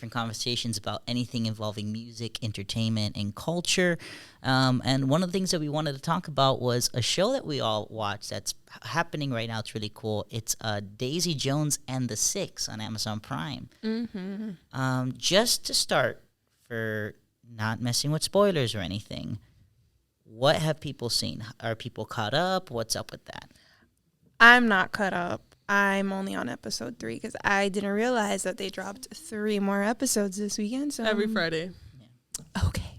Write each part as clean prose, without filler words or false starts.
different conversations about anything involving music, entertainment, and culture. And one of the things that we wanted to talk about was a show that we all watch that's happening right now. It's really cool. It's Daisy Jones and the Six on Amazon Prime. Just to start, for not messing with spoilers or anything, what have people seen? Are people caught up? What's up with that? I'm not caught up. I'm only on episode 3 because I didn't realize that they dropped 3 more episodes this weekend. So every Friday. Yeah. Okay.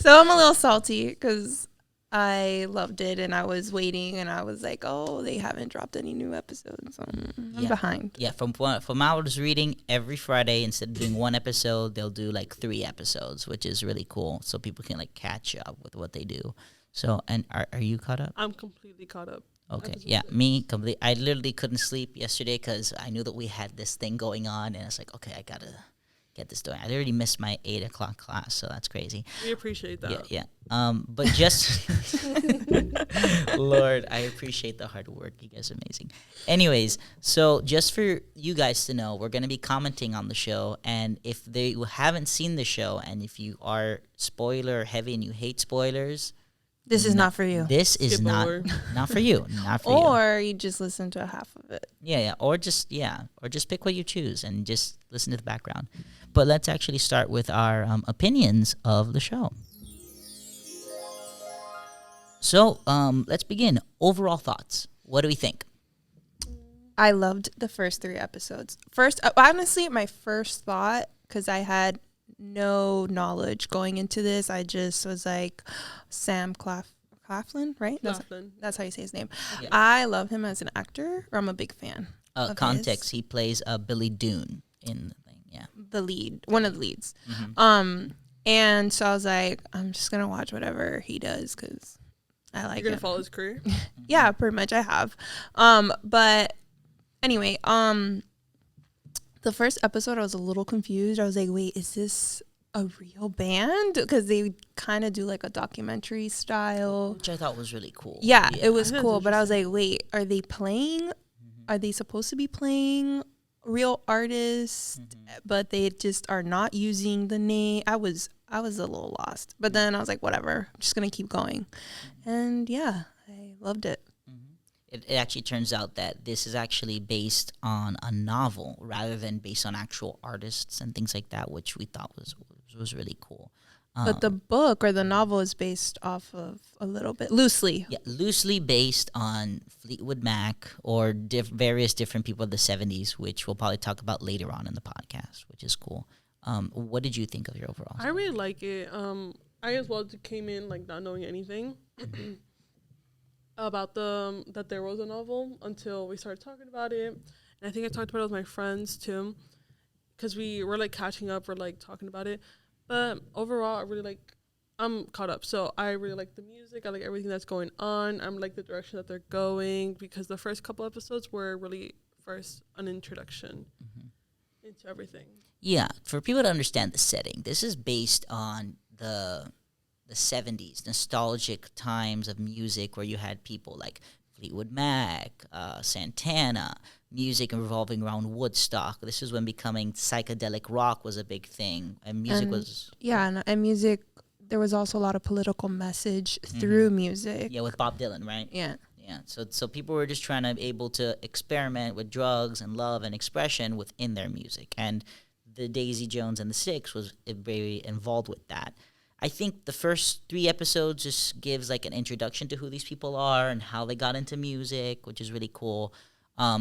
So I'm a little salty because I loved it and I was waiting and I was like, oh, they haven't dropped any new episodes. So I'm behind. Yeah, from what I was reading, every Friday, instead of doing 1 episode, they'll do like 3 episodes, which is really cool. So people can like catch up with what they do. So, and are you caught up? I'm completely caught up. Okay, yeah, me completely. I literally couldn't sleep yesterday because I knew that we had this thing going on, and I was like, okay, I gotta get this doing. I already missed my 8 o'clock class, so that's crazy. We appreciate that. Yeah. But just Lord, I appreciate the hard work. You guys are amazing. Anyways, so just for you guys to know, we're gonna be commenting on the show, and if they haven't seen the show, and if you are spoiler heavy and you hate spoilers. This is not for you. This is Skip not over. not for you. Not for you. Or you just listen to half of it. Yeah. Or just pick what you choose and just listen to the background. But let's actually start with our opinions of the show. So let's begin. Overall thoughts. What do we think? I loved the first 3 episodes. Honestly, my first thought, because I had no knowledge going into this, I just was like, Sam Claflin, right? That's how you say his name. Yeah. I love him as an actor. I'm a big fan. Context: he plays Billy Dune in the thing. Yeah, one of the leads. Mm-hmm. And so I was like, I'm just gonna watch whatever he does because I like. You're gonna follow his career? Yeah, pretty much. I have. But anyway, the first episode, I was a little confused. I was like, wait, is this a real band? Because they kind of do like a documentary style. Which I thought was really cool. Yeah, it was cool. But I was like, wait, are they playing? Mm-hmm. Are they supposed to be playing real artists? Mm-hmm. But they just are not using the name. I was a little lost. But then I was like, whatever. I'm just going to keep going. Mm-hmm. And yeah, I loved it. It actually turns out that this is actually based on a novel rather than based on actual artists and things like that, which we thought was really cool. But the book or the novel is based off of a little bit loosely. Yeah, loosely based on Fleetwood Mac or various different people of the 70s, which we'll probably talk about later on in the podcast, which is cool. What did you think of your overall? I really like it. I as well came in like not knowing anything. About that there was a novel until we started talking about it. And I think I talked about it with my friends too, because we were like catching up, we're like talking about it. But overall, I'm caught up. So I really like the music. I like everything that's going on. I'm like the direction that they're going, because the first couple episodes were really first an introduction into everything. Yeah, for people to understand the setting, this is based on the 70s, nostalgic times of music where you had people like Fleetwood Mac, Santana, music revolving around Woodstock. This is when becoming psychedelic rock was a big thing, and music was... Yeah, and music, there was also a lot of political message through music. Yeah, with Bob Dylan, right? Yeah. Yeah, so people were just trying to be able to experiment with drugs and love and expression within their music, and the Daisy Jones and the Six was very involved with that. I think the first 3 episodes just gives like an introduction to who these people are and how they got into music, which is really cool.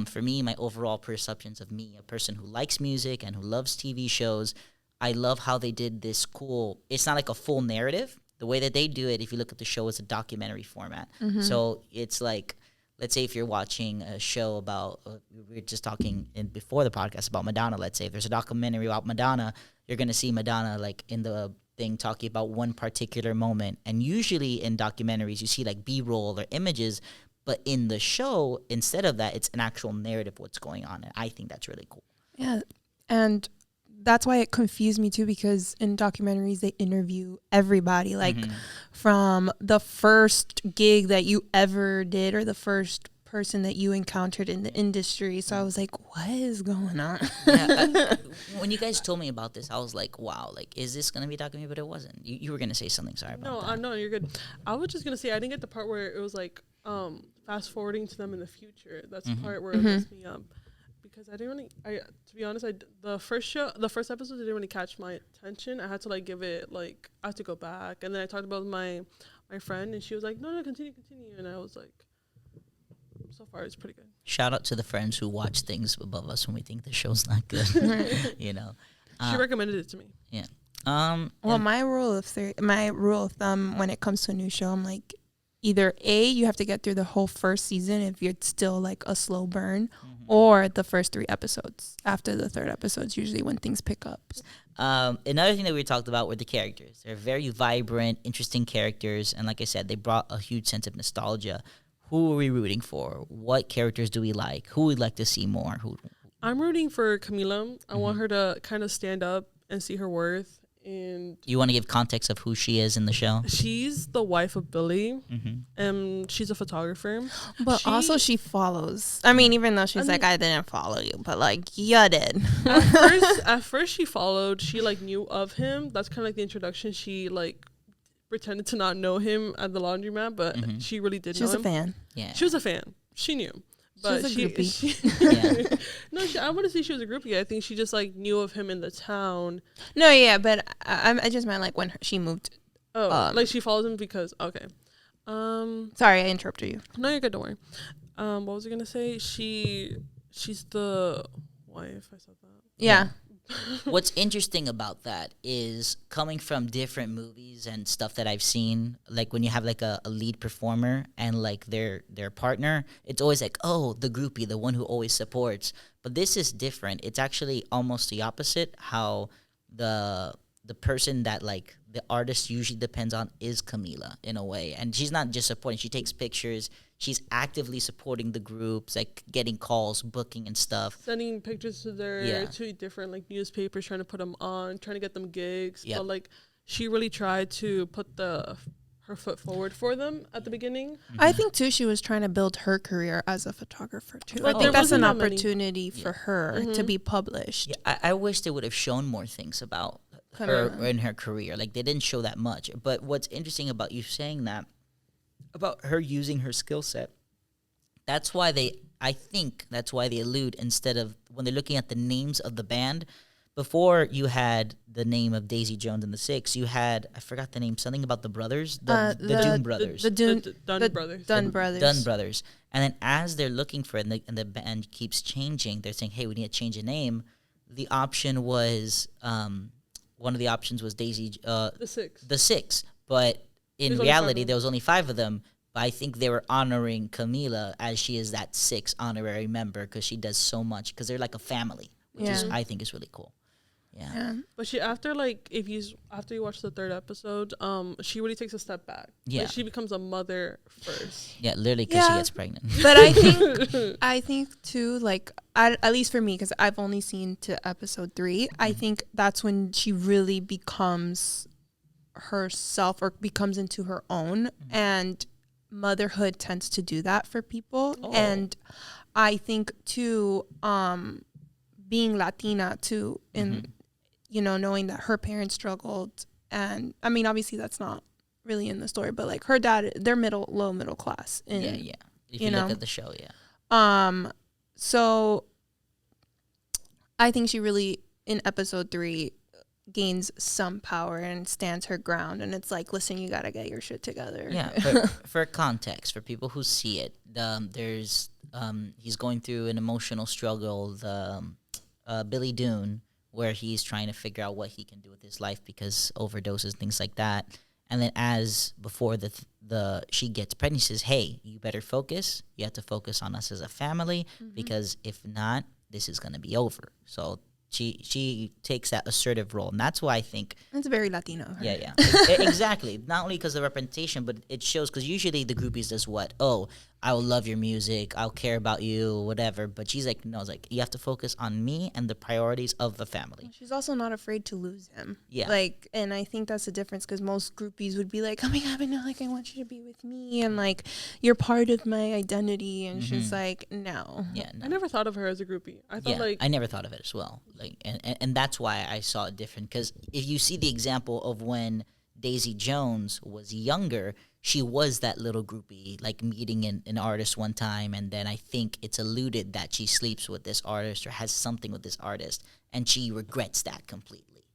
For me, my overall perceptions of me, a person who likes music and who loves TV shows, I love how they did this cool, it's not like a full narrative. The way that they do it, if you look at the show, is a documentary format. Mm-hmm. So it's like, let's say if you're watching a show about, we were just talking before the podcast about Madonna, let's say if there's a documentary about Madonna, you're going to see Madonna like in the thing talking about one particular moment. And usually in documentaries, you see like B-roll or images, but in the show, instead of that, it's an actual narrative of what's going on. And I think that's really cool. Yeah. And that's why it confused me too, because in documentaries, they interview everybody, like from the first gig that you ever did or the first person that you encountered in the industry. So I was like, what is going on? When you guys told me about this, I was like, wow, like, is this going to be talking to me? But it wasn't. You were going to say something. Sorry about that. No, you're good. I was just going to say, I didn't get the part where it was like fast forwarding to them in the future. That's the part where it messed me up. Because I didn't really, to be honest, the first episode didn't really catch my attention. I had to like give it like, I had to go back. And then I talked about my friend and she was like, no, continue. And I was like, so far it's pretty good. Shout out to the friends who watch things above us when we think the show's not good. You know, she recommended it to me. Yeah. Well, my rule of thumb when it comes to a new show, I'm like, either A, you have to get through the whole first season if you're still like a slow burn, or the first 3 episodes. After the 3rd episode's usually when things pick up. Another thing that we talked about were the characters. They're very vibrant, interesting characters, and like I said, they brought a huge sense of nostalgia. Who are we rooting for? What characters do we like? Who would like to see more? I'm rooting for Camila. I want her to kind of stand up and see her worth. And you want to give context of who she is in the show? She's the wife of Billy, and she's a photographer. But also she follows. I mean, even though she's like, I didn't follow you, but like, you did. At first she followed. She like knew of him. That's kind of like the introduction. She like pretended to not know him at the laundromat, but she really did know him. She was a fan. Yeah. She was a fan. She knew. But she was a groupie. No, I wouldn't say she was a groupie. I think she just like knew of him in the town. No, yeah, but I just meant like when she moved. Oh, like she follows him because okay. Sorry, I interrupted you. No, you're good. Don't worry. What was I gonna say? She's the wife. I said that. Yeah. What's interesting about that is coming from different movies and stuff that I've seen, like when you have like a lead performer and like their partner, it's always like, oh, the groupie, the one who always supports. But this is different. It's actually almost the opposite, how the person that like the artist usually depends on is Camila in a way. And she's not just supporting, she takes pictures. She's actively supporting the groups, like getting calls, booking and stuff. Sending pictures to their 2 different like newspapers, trying to put them on, trying to get them gigs. Yep. But like she really tried to put her foot forward for them at the beginning. I think too she was trying to build her career as a photographer too. But I think that's an opportunity for her to be published. Yeah, I wish they would have shown more things about her in her career. Like they didn't show that much. But what's interesting about you saying that, about her using her skill set, I think that's why they allude, instead of when they're looking at the names of the band. Before you had the name of Daisy Jones and the Six, you had, I forgot the name, something about the brothers, the Doom brothers. The Dunn brothers. Dunn brothers. Dunn brothers. And then as they're looking for it and the band keeps changing, they're saying, hey, we need to change a name. The option was, one of the options was Daisy, the Six. But in reality, there was only 5 of them. But I think they were honoring Camila as she is that 6th honorary member because she does so much, because they're like a family, which is, I think, is really cool. Yeah. But she after you watch the 3rd episode, she really takes a step back. Yeah. Like, she becomes a mother first. Yeah, literally, because she gets pregnant. But I think too, like at least for me, because I've only seen to episode 3. I think that's when she really becomes herself or becomes into her own, and motherhood tends to do that for people. And I think too, being Latina too, in knowing that her parents struggled, and I mean obviously that's not really in the story, but like her dad, they're low middle class. If you look at the show, so I think she really in episode 3 gains some power and stands her ground, and it's like, listen, you gotta get your shit together. For context, for people who see it, there's he's going through an emotional struggle, Billy Dune, where he's trying to figure out what he can do with his life because overdoses, things like that. And then as before she gets pregnant, she says, hey, you better focus. You have to focus on us as a family, because if not, this is going to be over. So she takes that assertive role, and that's why I think it's very Latino. Exactly. Not only because of representation, but it shows, because usually the groupies does what? Oh, I will love your music, I'll care about you, whatever. But she's like, no, it's like you have to focus on me and the priorities of the family. She's also not afraid to lose him. Yeah. Like, and I think that's the difference, because most groupies would be like, oh my God, but no, like, I want you to be with me. And like, you're part of my identity. And she's like, no. Yeah, no. I never thought of her as a groupie. I thought like I never thought of it as well. Like, and that's why I saw it different. Because if you see the example of when Daisy Jones was younger, she was that little groupie, like meeting an artist one time, and then I think it's alluded that she sleeps with this artist or has something with this artist, and she regrets that completely.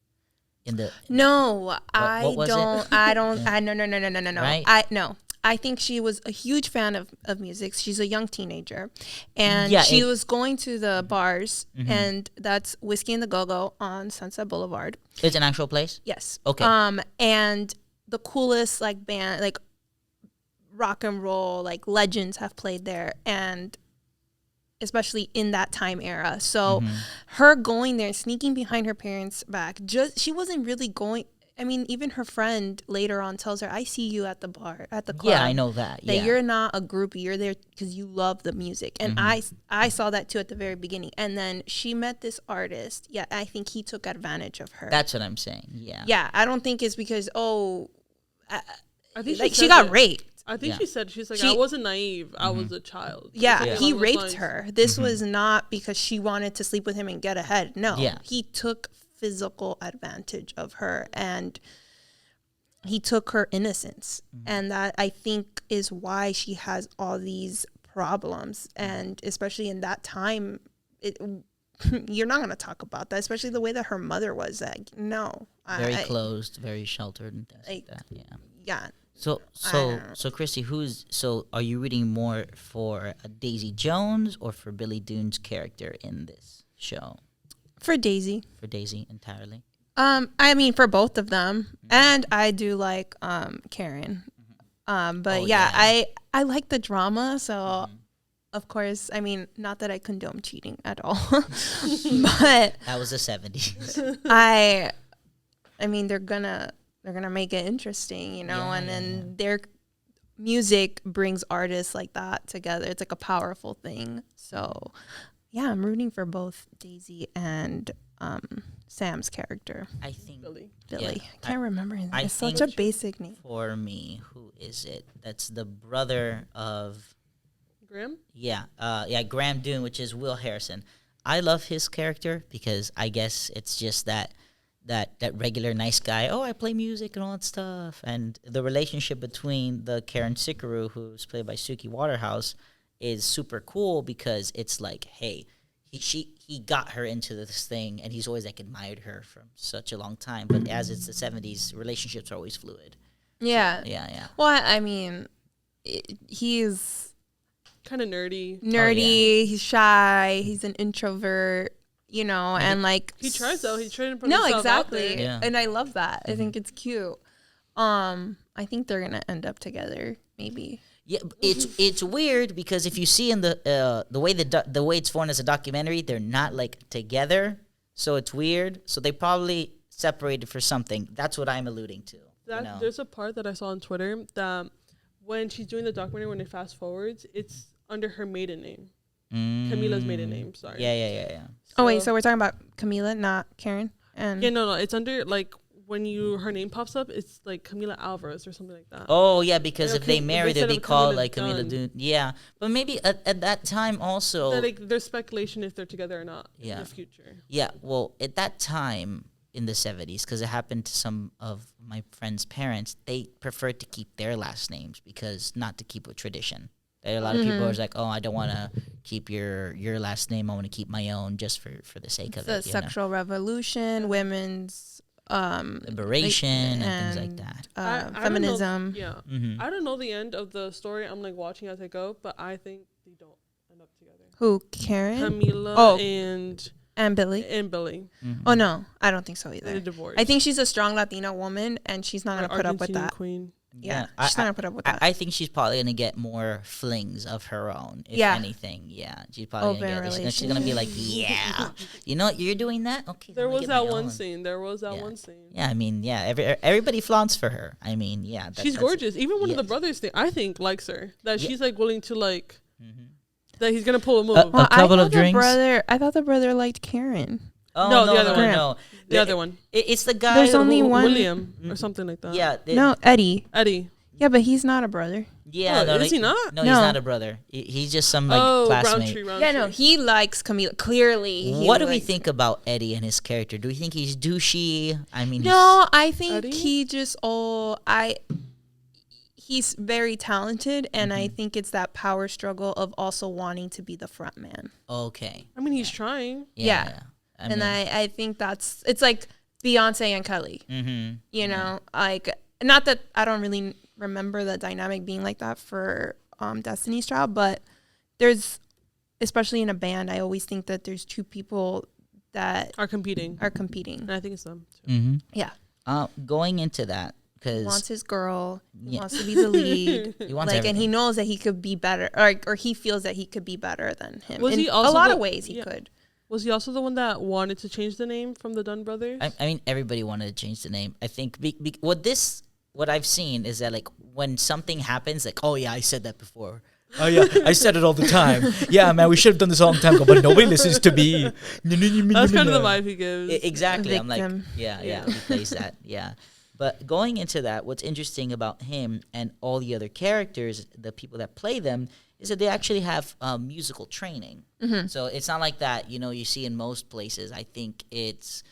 No, I what was it? don't. I don't. I no. Right? I think she was a huge fan of music. She's a young teenager, and Yeah, she was going to the bars, Mm-hmm. and that's Whiskey and the Go-Go on Sunset Boulevard. It's an actual place? Yes. Okay. And the coolest like band, like rock and roll, like legends have played there, and especially in that time era. So Mm-hmm. her going there and sneaking behind her parents' back, she wasn't really going. I mean, even her friend later on tells her, I see you at the bar, at the club. Yeah, I know that. That Yeah. you're not a groupie. You're there because you love the music. And Mm-hmm. I saw that too at the very beginning. And then she met this artist. Yeah, I think he took advantage of her. That's what I'm saying. Yeah. Yeah, I don't think it's because, I think like she she got said that. raped. I think Yeah. she's like, She- I wasn't naive. I was a child. Yeah, Yeah. he Along those raped lines. her. This was not because she wanted to sleep with him and get ahead. No, Yeah. he took physical advantage of her, and he took her innocence. And that, I think, is why she has all these problems. And especially in that time, you're not going to talk about that, especially the way that her mother was. Like, no. Very closed, very sheltered and things like Like, that. Yeah. Yeah. So Christy, are you reading more for Daisy Jones or for Billy Dune's character in this show? For Daisy. For Daisy entirely. I mean, for both of them, and I do like Karen. But Oh, yeah, yeah. I like the drama, so of course, I mean, not that I condone cheating at all, but That was the 70s. I mean, they're gonna make it interesting, you know, Yeah, and yeah, then their music brings artists like that together. It's like a powerful thing. So yeah, I'm rooting for both Daisy and Sam's character, I think Billy. Billy. Yeah, I can't remember his name. I It's such a think- basic name. for me, who is it? That's the brother of Graham? Graham Dune, which is Will Harrison. I love his character because I guess it's just that regular nice guy. Oh, I play music and all that stuff. And the relationship between the Karen Sikaru, who's played by Suki Waterhouse, is super cool because it's like, hey, he got her into this thing, and he's always like admired her from such a long time. But as it's the 70s, relationships are always fluid. Yeah. Yeah. Well, I mean, he's Kind of nerdy. nerdy. He's shy. He's an introvert. You know, and like He tries though. He's trying to put no, himself out exactly. there. Yeah. And I love that. I think it's cute. I think they're gonna end up together, maybe. Yeah, it's weird because if you see in the way the way it's formed as a documentary, they're not like together, so it's weird. So they probably separated for something. That's what I'm alluding to. There's a part that I saw on Twitter that when she's doing the documentary, when it fast forwards, it's under her maiden name. Camila's maiden name, sorry. Yeah. Oh wait, so we're talking about Camila, not Karen. And Yeah, no, it's under, like, when her name pops up, it's like Camila Alvarez or something like that. Oh yeah, because Yeah, if they marry, they they'll said be of called Camila like Camila Dunn. Dune. Yeah, but maybe at that time also. That, like, there's speculation if they're together or not in Yeah. the future. Yeah, well, at that time in the 70s, because it happened to some of my friends' parents, they preferred to keep their last names because not to keep a tradition. There are a lot of people who are like, oh, I don't want to keep your last name. I want to keep my own just for the sake of the it. sexual revolution, women's Liberation and things like that. I don't know- feminism. Yeah. Mm-hmm. I don't know the end of the story. I'm, like, watching as I go, but I think they don't end up together. Who, Karen Camila and and Billy? Billy. Mm-hmm. Oh no, I don't think so They're either. divorced. I think she's a strong Latina woman, and she's not Or gonna put up with Argentinian that. Queen. Yeah, I, she's not gonna put up with I, that. I think she's probably gonna get more flings of her own, if Yeah. anything. Yeah, she's probably Open gonna get. She's gonna be like, yeah, you know what, you're doing that. Okay, There I'm gonna was get my that one own. scene. There was that Yeah. one scene. Yeah, I mean, yeah, everybody flaunts for her. I mean, yeah, She's gorgeous. Even one of the Yes. brothers, I think, likes her. That Yeah. she's like willing to like. Mhm. That he's gonna pull a move. A couple of drinks. I thought the brother liked Karen. Oh No, no, the other no, one. no. the other one, It's the guy. There's only one- William or something like that. Yeah. No, Eddie. Eddie. Yeah, but he's not a brother. Yeah. Oh, no, is he not? No, he's No. not a brother. He's just some like classmate. Roundtree. Yeah, no, he likes Camila. Clearly, he What do we likes think her. about Eddie and his character? Do we think he's douchey? I mean, No, I think Eddie? he just he's very talented, and I think it's that power struggle of also wanting to be the front man. okay. I mean, he's trying. Yeah. And I think it's like Beyonce and Kelly. Mm-hmm. You know, like, not that I don't really remember the dynamic being like that for Destiny's Child, but there's, especially in a band, I always think that there's two people that Are competing. are competing. And I think it's them too. Mm-hmm. Yeah. Going into that, He because wants his girl. He Yeah. wants to be the lead. he wants Like, and he everything. knows that he could be better, or he feels that he could be better than him. Was In he a also lot the- of ways he yeah. could. Was he also the one that wanted to change the name from the Dunn brothers? I mean, everybody wanted to change the name. I think what I've seen is that like when something happens, like, oh yeah, I said that before. Oh yeah, I said it all the time. Yeah, man, we should have done this a long time ago, but nobody listens to me. That's kind of the vibe he gives. Exactly. I'm like, Victim. yeah, he plays that. Yeah. But going into that, what's interesting about him and all the other characters, the people that play them, is that they actually have musical training. So it's not like that, you see in most places. I think it's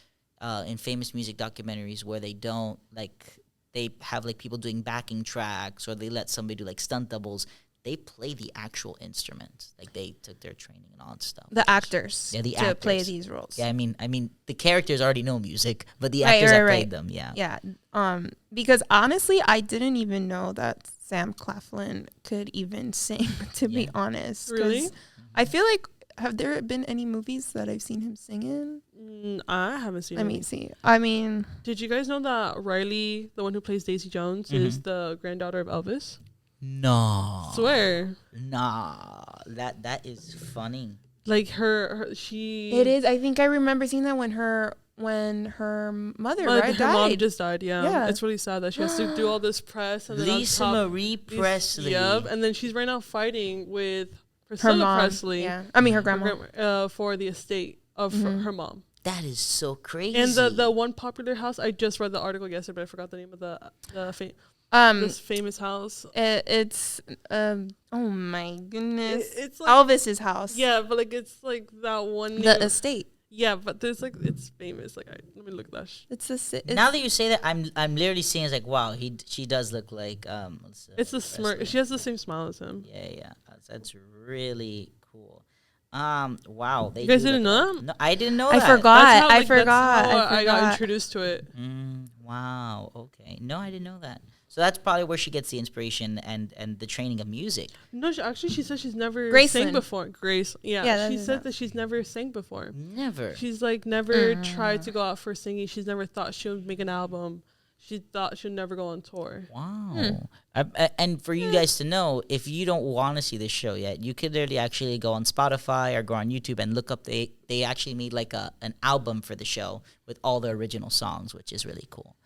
in famous music documentaries where they don't, like, they have, like, people doing backing tracks or they let somebody do, like, stunt doubles. They play the actual instruments. Like, they took their training and all that stuff. The actors Yeah, the to play actors. these roles. Yeah, I mean, the characters already know music, but the Right, actors that right, played right. them, yeah. Yeah. Because honestly, I didn't even know that Sam Claflin could even sing, to be Yeah. honest. 'Cause Really? I feel like, have there been any movies that I've seen him sing in? I haven't seen Let it. me see. I mean, Did you guys know that Riley, the one who plays Daisy Jones, is the granddaughter of Elvis? No. Swear. Nah. That is funny. Like she. it is. I think I remember seeing that when her mother Like, her mom died. just died. Yeah. Yeah. It's really sad that she has to do all this press and then on Lisa top, Marie these- Presley. Yep. And then she's right now fighting with her Priscilla mom. Presley. Yeah. I mean, her her grandma. for the estate of her mom. That is so crazy. And the one popular house, I just read the article yesterday, but I forgot the name of this famous house. It's oh my goodness. It's like, Elvis's house. yeah, but like it's like that one. The name- estate. yeah, but there's like it's famous. Like let me look at that. It's now that you say that, I'm literally seeing it's like, wow, she does look like It's a smirk. Presley. She has the same smile as him. Yeah. That's really cool. Wow. You guys didn't know that? No, I didn't know I that. forgot. That's how, I like, forgot. That's how I I got forgot. introduced to it. Wow. Okay. No, I didn't know that. So that's probably where she gets the inspiration and the training of music. No, she said she's never Graceland. sang before. Grace, Yeah, yeah, that she is said that. that she's never sang before. Never. She's like never tried to go out for singing. She's never thought she would make an album. She thought she'd never go on tour. Wow. And for you guys to know, if you don't want to see this show yet, you could literally actually go on Spotify or go on YouTube and look up. They actually made like an album for the show with all the original songs, which is really cool.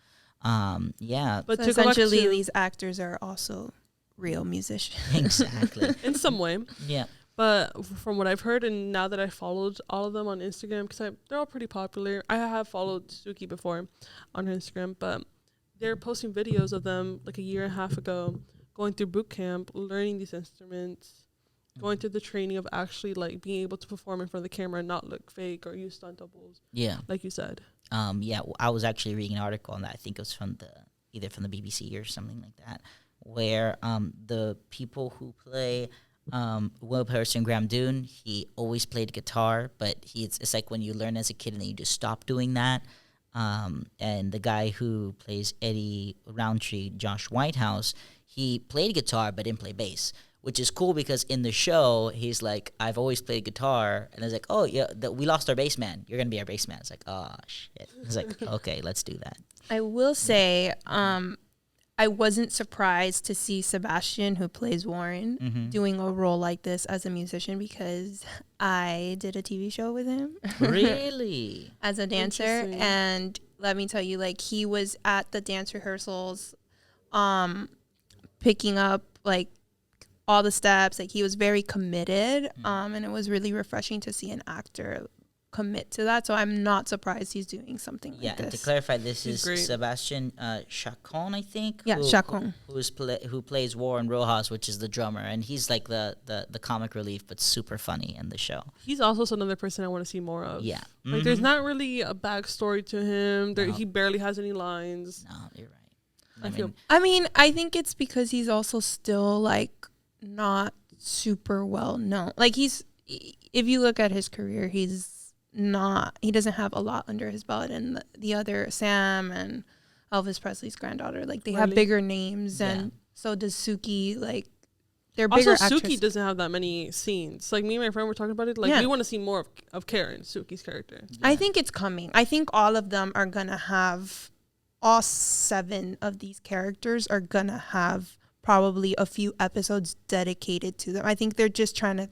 Yeah. But So to go back essentially, to, these actors are also real musicians. Exactly. in some way. Yeah. But from what I've heard, and now that I followed all of them on Instagram, because they're all pretty popular. I have followed Suki before on her Instagram, but they're posting videos of them like a year and a half ago, going through boot camp, learning these instruments, going through the training of actually like being able to perform in front of the camera and not look fake or use stunt doubles, Yeah. like you said. Yeah, I was actually reading an article on that. I think it was from either from the BBC or something like that, where the people who play Will Harrison Graham Dune, he always played guitar, but it's like when you learn as a kid and then you just stop doing that. And the guy who plays Eddie Roundtree, Josh Whitehouse, he played guitar but didn't play bass, which is cool because in the show, he's like, I've always played guitar. And I was like, oh, yeah, we lost our bass man. You're going to be our bass man. It's like, oh, shit. It's like, okay, let's do that. I will say, I wasn't surprised to see Sebastian, who plays Warren, doing a role like this as a musician, because I did a TV show with him. Really? As a dancer. And let me tell you, like, he was at the dance rehearsals, picking up, like, all the steps. Like, he was very committed, and it was really refreshing to see an actor commit to that. So I'm not surprised he's doing something like this. Yeah, to clarify, this He's is great. Sebastian Chacon, I think. Yeah, Chacon. Who plays Warren Rojas, which is the drummer, and he's like the comic relief, but super funny in the show. He's also another person I want to see more of. Yeah. Like, there's not really a backstory to him. No. He barely has any lines. No, you're right. I mean, I think it's because he's also still, like, not super well known. Like, if you look at his career, he doesn't have a lot under his belt. And the other, Sam and Elvis Presley's granddaughter, like, they have bigger names. Yeah. And so does Suki. Like, they're bigger Also, actresses. Suki doesn't have that many scenes. Like, me and my friend were talking about it. Like, we want to see more of Karen, Suki's character. Yeah. I think it's coming. I think all of them are going to have, all 7 of these characters are going to have probably a few episodes dedicated to them. I think they're just trying to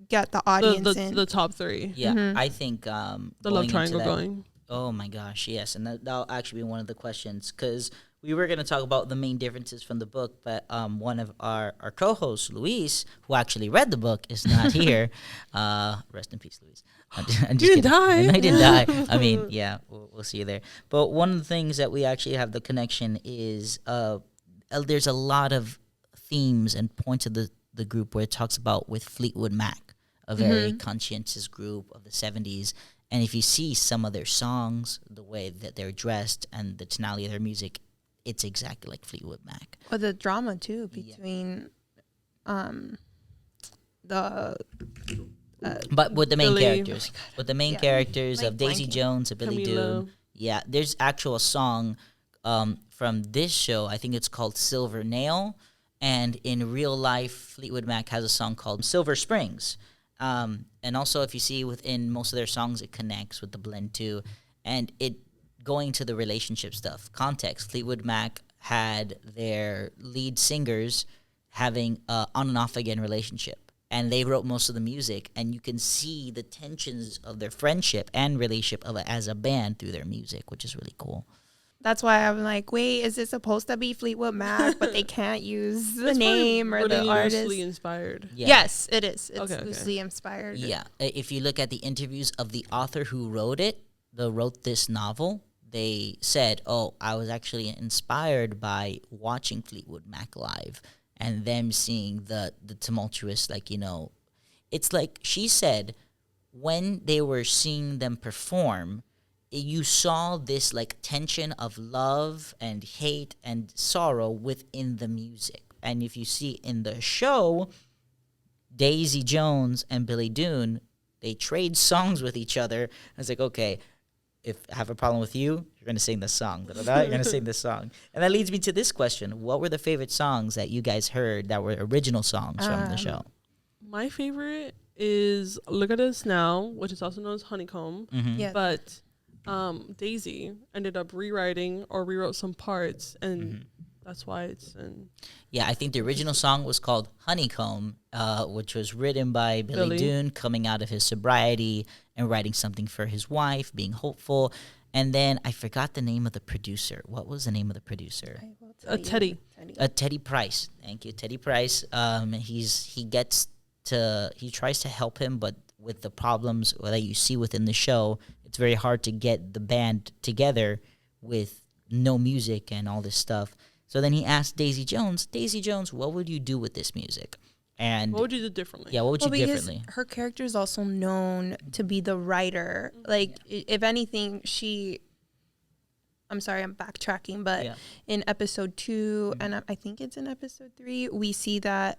get the audience in. The top 3. Yeah, I think The love triangle going. Oh my gosh, yes, and that'll actually be one of the questions, because we were going to talk about the main differences from the book, but one of our co-hosts, Luis, who actually read the book, is not here. Rest in peace, Luis. I'm just You didn't kidding. die. I didn't die. I mean, yeah, we'll see you there. But one of the things that we actually have the connection is there's a lot of themes and points of the group where it talks about with Fleetwood Mac, a very conscientious group of the 70s. And if you see some of their songs, the way that they're dressed and the tonality of their music, it's exactly like Fleetwood Mac. Or the drama, too, between the... but with the main Billy. characters. With the main characters Like of Daisy blanking. Jones, of Billy Doon. Yeah, there's actual song from this show. I think it's called Silver Nail. And in real life, Fleetwood Mac has a song called Silver Springs. And also, if you see within most of their songs, it connects with the blend too. And it going to the relationship stuff. Context, Fleetwood Mac had their lead singers having a on and off again relationship. And they wrote most of the music. And you can see the tensions of their friendship and relationship as a band through their music, which is really cool. That's why I'm like, wait, is it supposed to be Fleetwood Mac, but they can't use the name or the artist? Loosely inspired. Yeah. Yes, it is. It's Okay. loosely inspired. Yeah, if you look at the interviews of the author who wrote this novel, they said, "Oh, I was actually inspired by watching Fleetwood Mac live and them seeing the tumultuous, like, it's like she said, when they were seeing them perform, you saw this like tension of love and hate and sorrow within the music. And if you see in the show, Daisy Jones and Billy Doon, they trade songs with each other. I was like, okay, if I have a problem with you, you're going to sing this song. You're going to sing this song. And that leads me to this question. What were the favorite songs that you guys heard that were original songs from the show? My favorite is Look at Us Now, which is also known as Honeycomb. Yeah. But Daisy ended up rewriting or rewrote some parts, and that's why it's in. Yeah, I think the original song was called Honeycomb, which was written by Billy Doon, coming out of his sobriety and writing something for his wife, being hopeful. And then I forgot the name of the producer. What was the name of the producer? Teddy. Teddy Price. Thank you, Teddy Price. He tries to help him, but with the problems that you see within the show, it's very hard to get the band together with no music and all this stuff. So then he asked Daisy Jones, what would you do with this music? And what would you do differently? Yeah, what would you do differently? Her character is also known to be the writer. Like, if anything, I'm sorry, I'm backtracking, but in episode 2, and I think it's in episode 3, we see that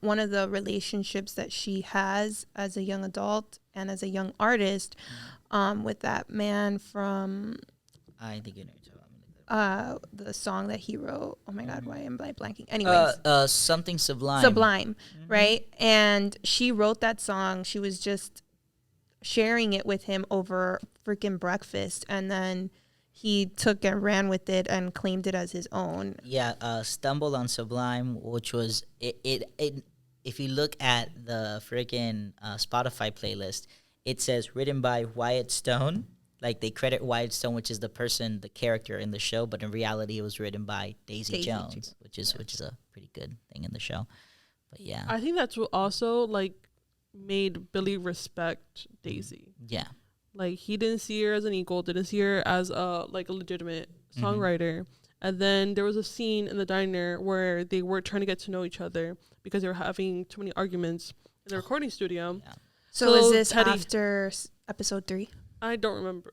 one of the relationships that she has as a young adult and as a young artist with that man from I think you know what you're talking about. the song that he wrote. Oh my God, why am I blanking? Anyways, Something Sublime. Sublime, right? And she wrote that song. She was just sharing it with him over freaking breakfast, and then he took and ran with it and claimed it as his own. Yeah, Stumbled on Sublime, which was it. If you look at the freaking Spotify playlist, it says written by Wyatt Stone. Like they credit Wyatt Stone, which is the character in the show, but in reality, it was written by Daisy Jones, which is a pretty good thing in the show. But yeah, I think that's what also like made Billy respect Daisy. Yeah. Like he didn't see her as an equal, didn't see her as a legitimate songwriter. And then there was a scene in the diner where they were trying to get to know each other because they were having too many arguments in the recording studio. Yeah. So is this after episode 3? I don't remember.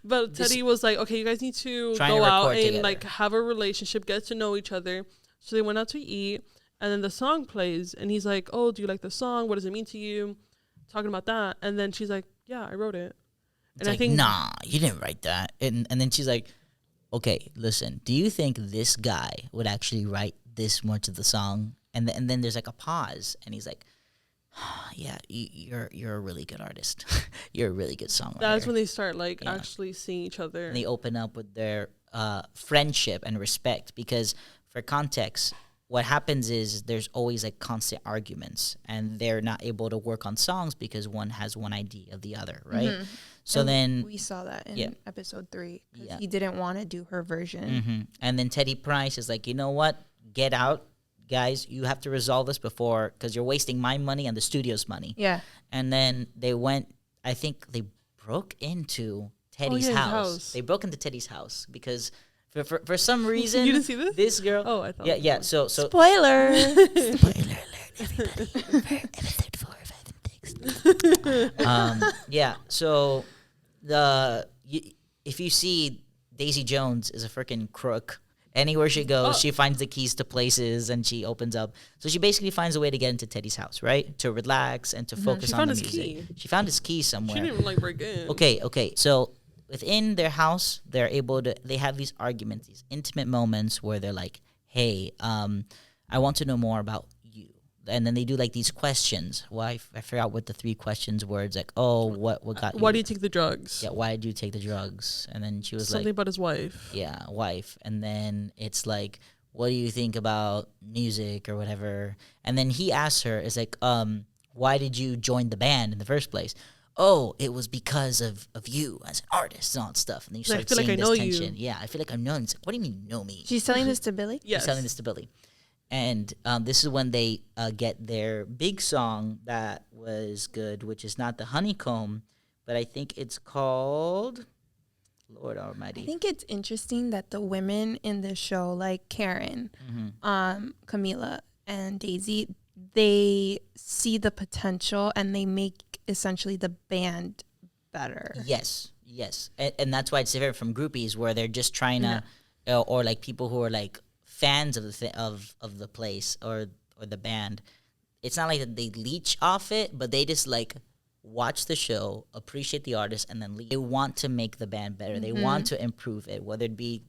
But Teddy was like, okay, you guys need to Trying go to out record and together. like have a relationship, get to know each other. So they went out to eat, and then the song plays, and he's like, oh, do you like the song? What does it mean to you? Talking about that. And then she's like, yeah, I wrote it. It's And I like, think nah, you didn't write that. And then she's like, okay, listen, do you think this guy would actually write this much of the song? And then there's like a pause, and he's like, yeah, you're a really good artist. You're a really good songwriter. that's when they start Yeah. actually seeing each other. And they open up with their friendship and respect, because for context, what happens is there's always like constant arguments, and they're not able to work on songs because one has one idea of the other, right? So And then we saw that in episode 3. 'Cause he didn't want to do her version. And then Teddy Price is like, you know what? Get out, guys. You have to resolve this before, because you're wasting my money and the studio's money. Yeah. And then they went, I think they broke into Teddy's house. They broke into Teddy's house because for some reason. You didn't see this? This girl. Oh, I thought. Yeah. So Spoiler. spoiler alert, everybody. For episode 4, 5, and 6. Yeah. So if you see Daisy Jones is a freaking crook. Anywhere she goes, she finds the keys to places, and she opens up. So she basically finds a way to get into Teddy's house, right? To relax and to focus on the music. Key. She found his key somewhere. She didn't even break in. Okay. So within their house, they have these arguments, these intimate moments where they're like, hey, I want to know more about you. And then they do like these questions. I forgot what the 3 questions were. It's like, oh, what got you? Why do you take the drugs? Yeah, why did you take the drugs? And then she was Something like, about his wife. yeah, wife. And then it's like, what do you think about music or whatever? And then he asks her, it's like, why did you join the band in the first place? Oh, it was because of you as an artist and all that stuff. And then you start seeing this tension. Yeah, I feel like I know. It's like, what do you mean you know me? She's telling this to Billy? Yes. She's telling this to Billy. And this is when they get their big song that was good, which is not the Honeycomb, but I think it's called Lord Almighty. I think it's interesting that the women in this show, like Karen, Camila, and Daisy, they see the potential and they make essentially the band better. Yes. And that's why it's different from groupies, where they're just trying to, or like people who are like fans of the place or the band. It's not like that they leech off it, but they just like watch the show, appreciate the artist, and then leave. They want to make the band better. They want to improve it, whether it be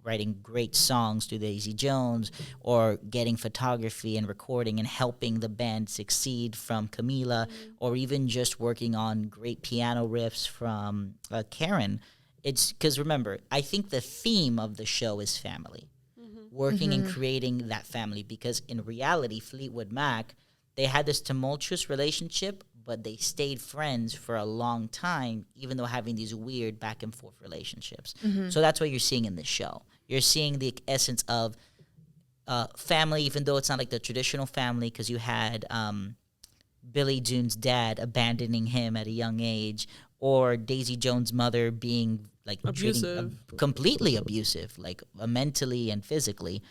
writing great songs through Daisy Jones, or getting photography and recording and helping the band succeed from Camila, or even just working on great piano riffs from Karen. It's because, remember, I think the theme of the show is family. Working and creating that family, because in reality, Fleetwood Mac, they had this tumultuous relationship, but they stayed friends for a long time, even though having these weird back and forth relationships. So that's what you're seeing in this show. You're seeing the essence of family, even though it's not like the traditional family, because you had Billy June's dad abandoning him at a young age, or Daisy Jones' mother being like Abusive. Completely abusive, like mentally and physically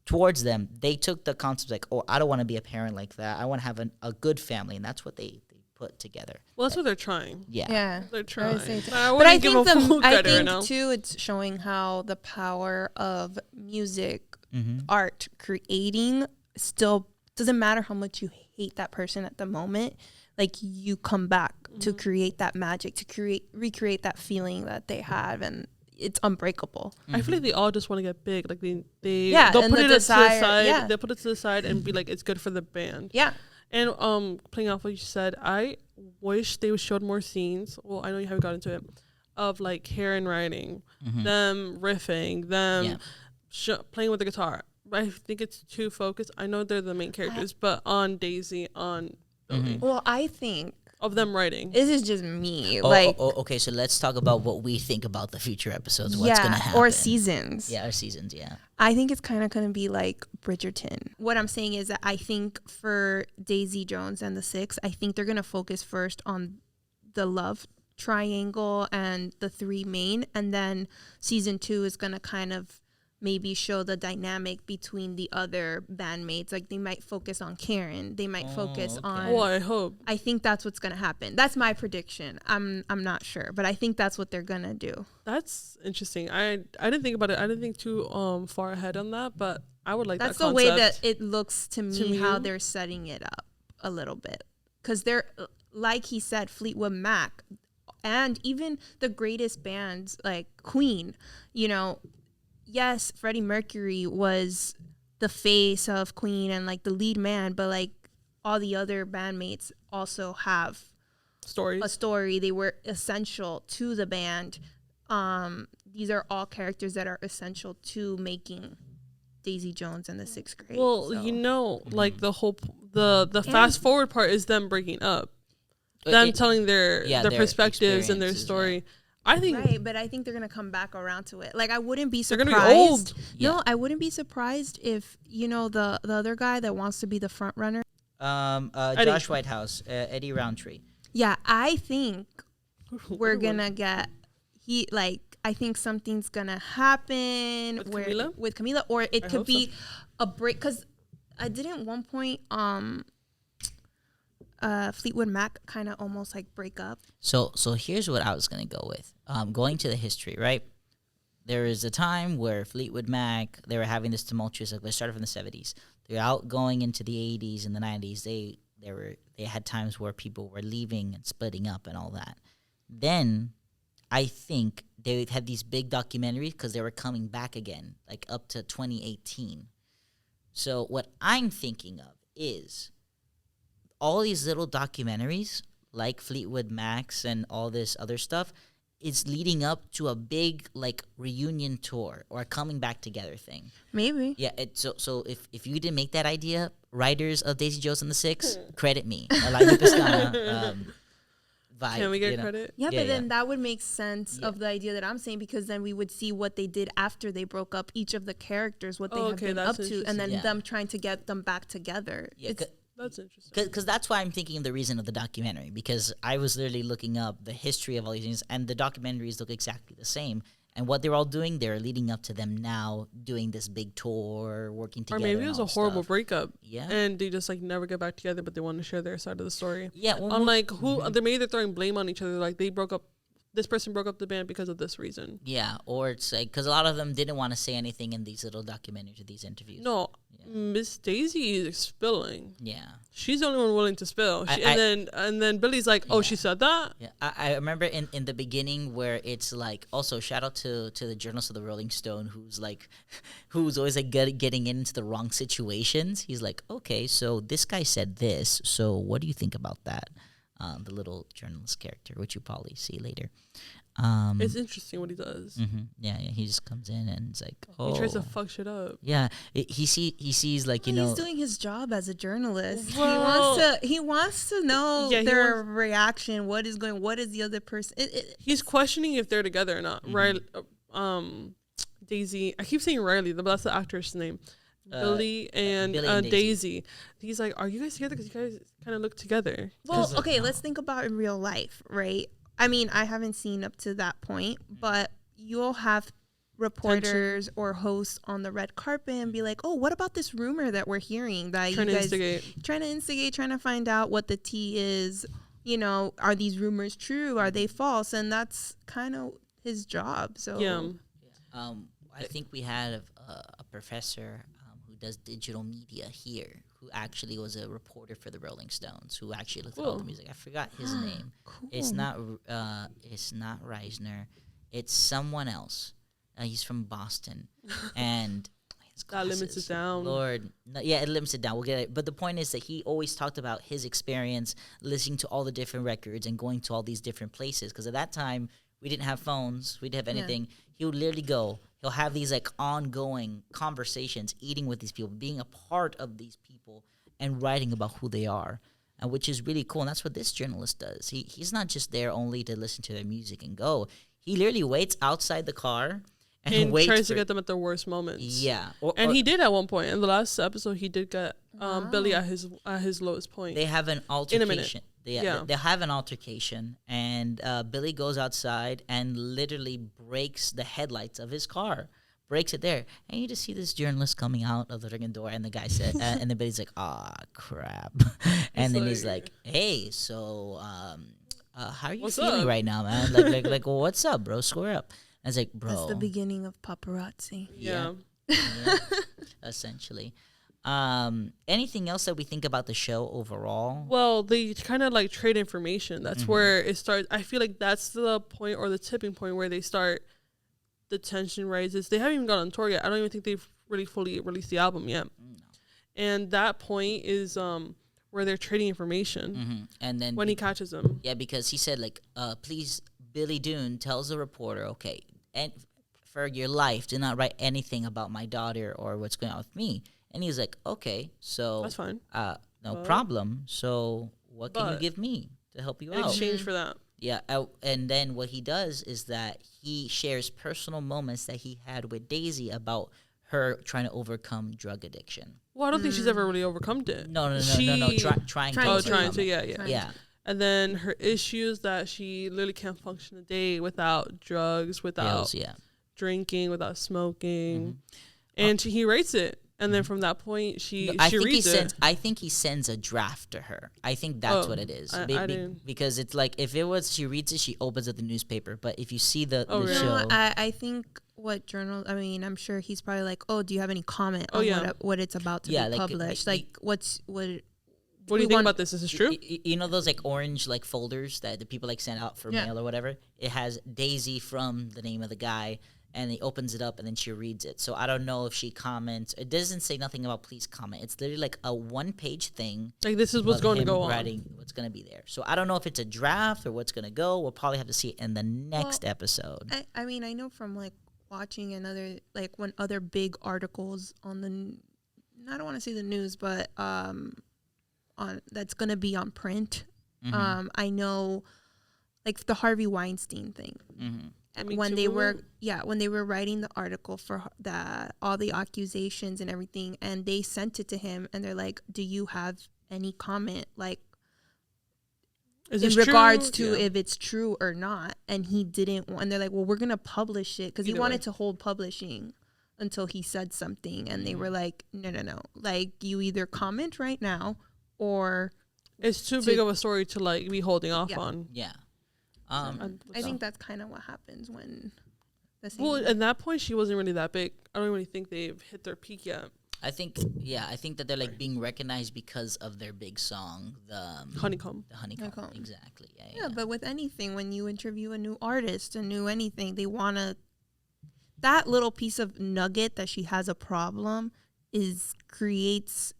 towards them. They took the concept like, oh, I don't want to be a parent like that. I want to have a good family, and that's what they put together. Well, that's what they're trying. Yeah. They're trying. But I think I think too, it's showing how the power of music, art, creating still doesn't matter how much you hate that person at the moment. Like, you come back to create that magic, to recreate that feeling that they have, and it's unbreakable. I feel like they all just want to get big. Like they'll and put it to the side. Yeah. They'll put it to the side and be like, it's good for the band. Yeah. And playing off what you said, I wish they showed more scenes. Well, I know you haven't got into it, of like Karen writing, Mhm. them riffing, them Yeah. playing with the guitar. But I think it's too focused. I know they're the main characters, but on Daisy, on Billy, Mhm. Well, I think of them writing. this is just me. Okay, so let's talk about what we think about the future episodes. What's gonna happen? or seasons. Yeah, our seasons. Yeah. I think it's kind of going to be like Bridgerton. What I'm saying is that I think for Daisy Jones and the Six, I think they're going to focus first on the love triangle and the three main, and then season 2 is going to kind of maybe show the dynamic between the other bandmates. Like they might focus on Karen, they might focus okay. on. Oh, I hope. I think that's what's going to happen. That's my prediction. I'm not sure, but I think that's what they're going to do. That's interesting. I didn't think about it. I didn't think too far ahead on that, but I would like That's that the concept. way that it looks to me how you? they're setting it up a little bit, because they're like he said, Fleetwood Mac, and even the greatest bands like Queen. You know, yes, Freddie Mercury was the face of Queen and like the lead man, but like all the other bandmates also have stories. a story. They were essential to the band. These are all characters that are essential to making Daisy Jones and the Sixth Grade. Well, so. you know, like the whole the fast forward part is them breaking up, them telling their perspectives and their story. Yeah. I think Right, but I think they're gonna come back around to it. Like I wouldn't be they're surprised. gonna be old. Yeah. No, I wouldn't be surprised if the other guy that wants to be the front runner. Josh Whitehouse, Eddie Roundtree. Yeah, I think we're Good one. gonna get I think something's gonna happen with Camila, or it I could hope be a break. Because I didn't one point Fleetwood Mac kind of almost like break up. So here's what I was gonna go with. Going to the history, right? There is a time where Fleetwood Mac, they were having this tumultuous, like they started from the 70s. They're out going into the 80s and the 90s. They had times where people were leaving and splitting up and all that. Then I think they had these big documentaries because they were coming back again, like up to 2018. So what I'm thinking of is all these little documentaries, like Fleetwood Mac's and all this other stuff, is leading up to a big like reunion tour or a coming back together thing. Maybe. Yeah. So if you didn't make that idea, writers of Daisy Jones and the Six, credit me. Elijah Piscana. Vibe, Can we get credit? Yeah, Yeah, but yeah. then that would make sense of the idea that I'm saying, because then we would see what they did after they broke up, each of the characters, what they have been up that's to, and then Yeah. them trying to get them back together. Yeah, That's interesting. because that's why I'm thinking of the reason of the documentary, because I was literally looking up the history of all these things, and the documentaries look exactly the same. And what they're all doing, they're leading up to them now doing this big tour, working Or together. maybe it and was all a horrible stuff. breakup. Yeah. And they just like never get back together, but they want to share their side of the story. Yeah. Well, Unlike maybe they're throwing blame on each other. Like they broke up. This person broke up the band because of this reason. yeah, or it's like because a lot of them didn't want to say anything in these little documentaries or these interviews. No, Miss Daisy is spilling. Yeah. She's the only one willing to spill. And then Billy's like, "Oh, she said that." Yeah, I remember in the beginning where it's like, also shout out to the journalist of the Rolling Stone who's always like getting into the wrong situations. He's like, okay, so this guy said this, so what do you think about that? The little journalist character, which you probably see later. It's interesting what he does. Yeah, he just comes in and it's like, oh, He tries to fuck shit up. yeah. He sees like He's doing his job as a journalist. Well- he wants to know Yeah, he their reaction. What is the other person? He's questioning if they're together or not. Right? Daisy. I keep saying Riley, but that's the actress name. Billy and Daisy. He's like, "Are you guys together? Because you guys kind of look together." Well, okay, let's think about in real life, right? I mean, I haven't seen up to that point, but you'll have reporters or hosts on the red carpet and be like, "Oh, what about this rumor that we're hearing that Trying you to guys instigate. trying to find out what the tea is? You know, are these rumors true? Are they false?" And that's kind of his job. So Yeah. I think we had a professor who does digital media here, who actually was a reporter for the Rolling Stones, who actually looked at all the music. I forgot his name. cool. It's not Reisner. It's someone else. He's from Boston, and his That limits glasses. it down. Lord, no, yeah, it limits it down. We'll get it. But the point is that he always talked about his experience listening to all the different records and going to all these different places. Because at that time, we didn't have phones, we didn't have Yeah. anything. He would literally go. He'll have these like ongoing conversations, eating with these people, being a part of these people, and writing about who they are, and which is really cool. And that's what this journalist does. He's not just there only to listen to their music and go. He literally waits outside the car and waits tries for, to get them at their worst moments. Yeah, And he did at one point in the last episode. He did get Billy at his lowest point. They have an altercation. In a minute. They have an altercation, and Billy goes outside and literally breaks the headlights of his car, breaks it there, and you just see this journalist coming out of the friggin' door, and the guy said, and then Billy's like, "Ah, crap," and then he's like, "Hey, so how are you What's feeling up? right now, man? Like, well, what's up, bro? Square up." I was like, "Bro, That's the beginning of paparazzi. Yeah. yeah, essentially." Anything else that we think about the show overall? Well, they kind of like trade information. That's where it starts. I feel like that's the point or the tipping point where they start. The tension rises. They haven't even gone on tour yet. I don't even think they've really fully released the album yet. No. And that point is where they're trading information And then when he catches them. yeah, because he said like, please, Billy Dune tells the reporter, okay, and for your life, do not write anything about my daughter or what's going on with me. And he's like, okay, so That's fine. no But- problem. So what can you but- give me to help you In out? exchange for that. Yeah, and then what he does is that he shares personal moments that he had with Daisy about her trying to overcome drug addiction. Well, I don't think she's ever really overcome it. No, trying Trying to Oh, to. trying overcome to, it. yeah, yeah. Trying Yeah, And then her issues that she literally can't function a day without drugs, without pills, yeah. drinking, without smoking. And he rates it. And then from that point, she I she think reads it. I think he sends a draft to her. I think that's Oh, what it is. I didn't- Because it's like if it was she reads it, she opens up the newspaper. But if you see the Oh, really? show, No, I think what journal. I mean, I'm sure he's probably like, "Oh, do you have any comment Oh, on yeah. what it's about to Yeah, be like, published? y- Like, what? What do you we think want- about this? Is this true? you know those like orange like folders that the people like send out for Yeah. mail or whatever. It has Daisy from the name of the guy, and he opens it up and then she reads it. So I don't know if she comments. It doesn't say nothing about please comment. It's literally like a 1-page thing. Like, this is what's of going to him go on. writing what's going to be there. So I don't know if it's a draft or what's going to go. We'll probably have to see it in the next episode. I mean, I know from like watching another like when other big articles on the, I don't want to say the news, but on that's gonna be on print. Mm-hmm. I know, like the Harvey Weinstein thing. Mm-hmm. Me When Too they were movement? when they were writing the article for all the accusations and everything, and they sent it to him, and they're like, "Do you have any comment like Is in this regards true? to Yeah. if it's true or not?" And he didn't want, and they're like, "Well, we're gonna publish it," because he Either wanted way. to hold publishing until he said something, and they were Mm-hmm. like, "No, like you either comment right now or." It's too to- big of a story to like be holding off Yeah. on. Yeah. I think that's kind of what happens when the same. Well, at that point, she wasn't really that big. I don't really think they've hit their peak yet. I think that they're like being recognized because of their big song, Honeycomb. the Honeycomb. Honeycomb. Exactly. Yeah, but with anything, when you interview a new artist, a new anything, they want to. That little piece of nugget that she has a problem creates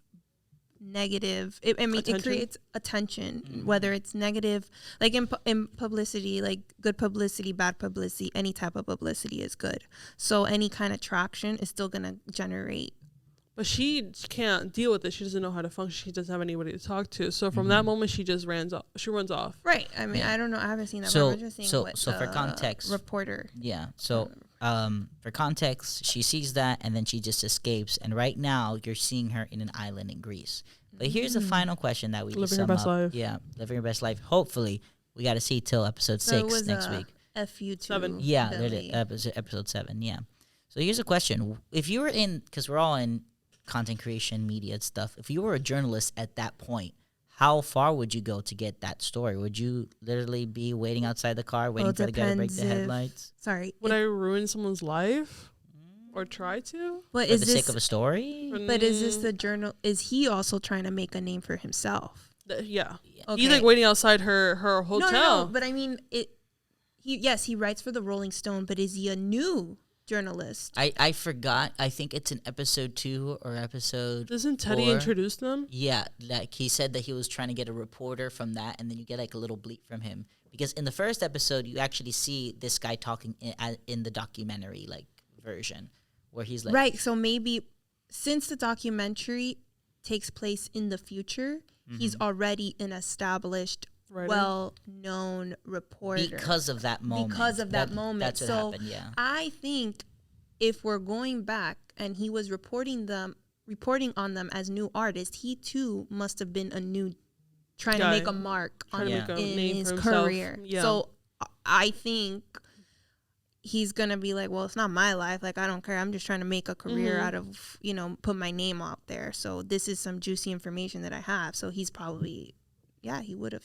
negative. It Attention? creates attention, whether it's negative, like in publicity, like good publicity, bad publicity, any type of publicity is good. So any kind of traction is still gonna generate. But she can't deal with it. She doesn't know how to function. She doesn't have anybody to talk to. So from that moment, she just runs off. She runs off. Right. I mean, Yeah. I don't know. I haven't seen that. So- but I'm just saying so- what so for the context- reporter. Yeah. So for context, she sees that and then she just escapes. And right now, you're seeing her in an island in Greece. But here's the final question that we Living just her sum best up. life. Yeah, living her best life. Hopefully, we got to see till episode So it 6 was next week. FU to 7. Yeah, there it Billy. is, episode 7. Yeah. So here's a question: if you were in, because we're all in content creation, media stuff. If you were a journalist at that point, how far would you go to get that story? Would you literally be waiting outside the car, waiting it for the guy to break depends the if- headlights Sorry. Would I ruin someone's life or try to? But for is the this sake of a story? but is this the journal? Is he also trying to make a name for himself? Yeah. Okay. He's like waiting outside her hotel. No. But I mean, he writes for the Rolling Stone, but is he a new journalist? I forgot. I think it's in episode 2 or episode. Doesn't Teddy 4. introduce them? Yeah, like he said that he was trying to get a reporter from that, and then you get like a little bleep from him Because in the first episode, you actually see this guy talking in the documentary like version, where he's like, right. So maybe since the documentary takes place in the future, he's already an established, Writer. well-known reporter. because of that moment. Because of that moment. That's what So happened. Yeah. I think if we're going back and he was reporting on them as new artists, he too must have been a new, trying to make a mark on Trying to make a in name his for himself. career. Yeah. So I think he's gonna be like, well, it's not my life. Like, I don't care. I'm just trying to make a career out of, put my name out there. So this is some juicy information that I have. So he's probably, he would have.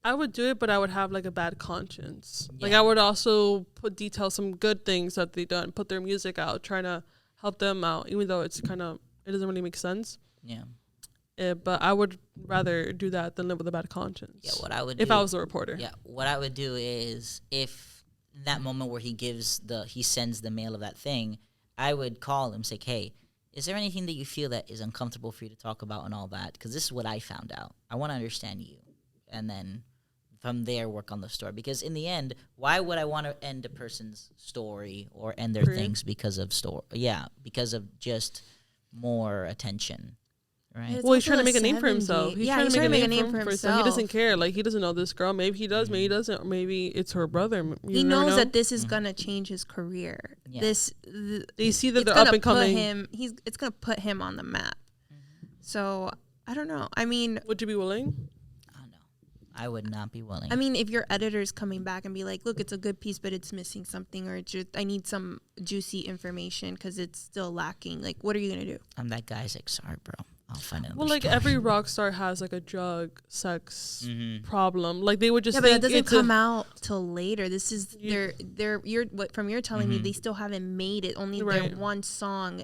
I would do it, but I would have like a bad conscience. Yeah. Like I would also detail some good things that they done, put their music out, trying to help them out, even though it doesn't really make sense. Yeah. But I would rather do that than live with a bad conscience. Yeah. What I would if do, I was a reporter. Yeah. What I would do is, if in that moment where he sends the mail of that thing, I would call him, say, hey, is there anything that you feel that is uncomfortable for you to talk about and all that? Because this is what I found out. I want to understand you. And then from there, work on the story. Because in the end, why would I want to end a person's story or end their things because of because of just more attention, right? Well, he's trying to make a name for himself. He's trying to make a name for himself. He doesn't care. Like, he doesn't know this girl. Maybe he does. Maybe he doesn't. Or maybe it's her brother. He knows that this is gonna change his career. Yeah. You see that they're up and coming. It's gonna put him on the map. So I don't know. I mean, would you be willing? I would not be willing. I mean, if your editor's coming back and be like, look, it's a good piece, but it's missing something, or I need some juicy information because it's still lacking. Like, what are you going to do? I'm that guy's like, sorry, bro. I'll find another Well, like story. every rock star has like a drug, sex problem. Like they would just but think that doesn't it's come out till later. This is from you're telling me Mm-hmm. they still haven't made it. Only Right. their one song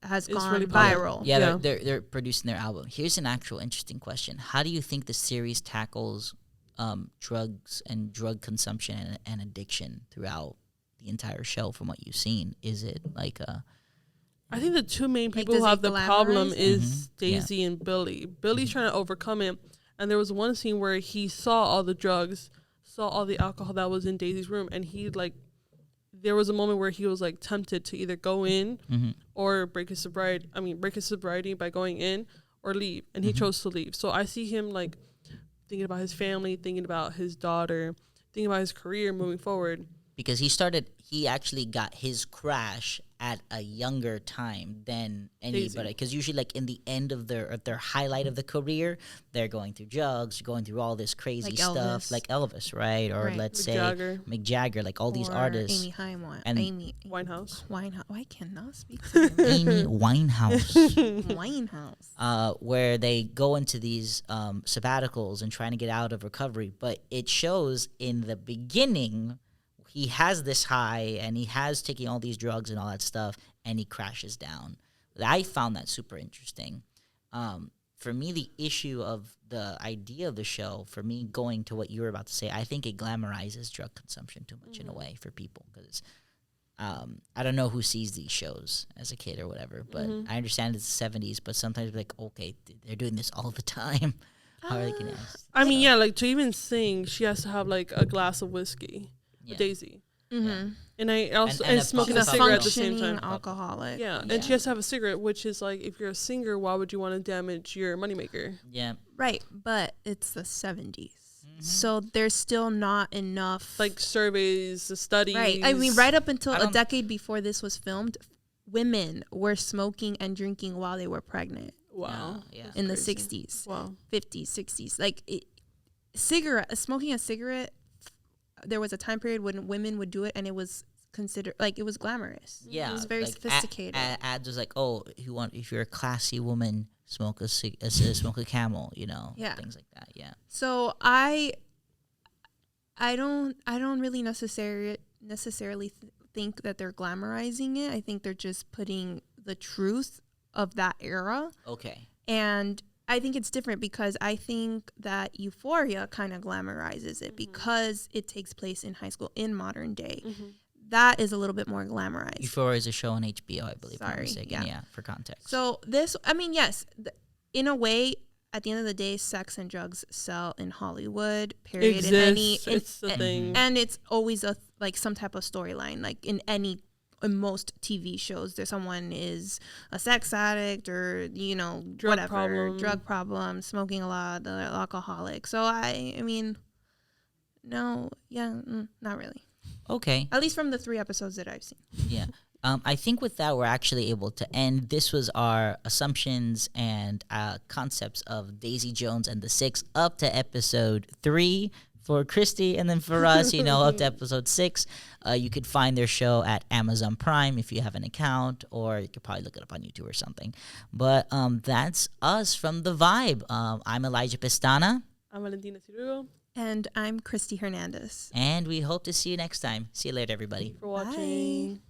has It's gone really viral. Yeah, they're producing their album. Here's an actual interesting question. How do you think the series tackles drugs and drug consumption and addiction throughout the entire show from what you've seen? Is it like I think the two main Like, people who does have it the problem glamorize it? is Daisy and Billy. Billy's trying to overcome it. And there was one scene where he saw all the drugs, saw all the alcohol that was in Daisy's room, and there was a moment where he was like tempted to either go in or break his sobriety by going in or leave, and he chose to leave. So I see him like thinking about his family, thinking about his daughter, thinking about his career moving forward. because he actually got his crash at a younger time than anybody. Because usually, like in the end of their highlight of the career, they're going through drugs, going through all this crazy Like stuff, Elvis. like Elvis, right? Or Right. let's Mick say Jagger. Mick Jagger, like all these Or artists. Amy Winehouse. And- Amy Winehouse. Winehouse. I cannot speak to her. Amy Winehouse. Winehouse. Where they go into these sabbaticals and trying to get out of recovery. But it shows in the beginning, he has this high and he has taken all these drugs and all that stuff, and he crashes down. I found that super interesting. For me, the issue of the idea of the show, for me going to what you were about to say, I think it glamorizes drug consumption too much in a way for people. Because I don't know who sees these shows as a kid or whatever, but I understand it's the 70s, but sometimes like, okay, they're doing this all the time. How are they going to? I mean, yeah, like to even sing, she has to have like a glass of whiskey. Yeah. Daisy. Mm-hmm. And I also And a smoking pu- a She's a cigarette at the same functioning time. alcoholic. Yeah, Yeah. and she has to have a cigarette, which is like, if you're a singer, why would you want to damage your moneymaker? Yeah. Right, but it's the 70s. So there's still not enough. Like surveys, studies. right. I mean, right up until I a don't- decade before this was filmed, women were smoking and drinking while they were pregnant Wow. Yeah. in the crazy. 60s, Wow. 50s, 60s. Like, smoking a cigarette, there was a time period when women would do it and it was considered, like, it was glamorous. Yeah. It was very like, sophisticated. Ads was like, oh, if you're a classy woman, smoke smoke a Camel, Yeah. things like that. Yeah. So I don't really necessarily think that they're glamorizing it. I think they're just putting the truth of that era. Okay. And I think it's different because I think that Euphoria kind of glamorizes it because it takes place in high school in modern day. That is a little bit more glamorized. Euphoria is a show on HBO, I believe. If I'm not Sorry, mistaken. yeah. For context. So this, I mean, yes, in a way, at the end of the day, sex and drugs sell in Hollywood. Period. Exists. It's the thing. And it's always like some type of storyline. Like in most TV shows, there's someone is a sex addict or drug problem, smoking a lot, alcoholic. So I mean, no, yeah, not really. Okay. At least from the 3 episodes that I've seen. Yeah. I think with that, we're actually able to end. This was our assumptions and concepts of Daisy Jones and the Six up to episode 3 for Christy, and then for us, up to episode 6. You could find their show at Amazon Prime if you have an account, or you could probably look it up on YouTube or something. But that's us from The Vibe. I'm Elijah Pestana. I'm Valentina Cirugo. And I'm Christy Hernandez. And we hope to see you next time. See you later, everybody. Thank you for watching. Bye.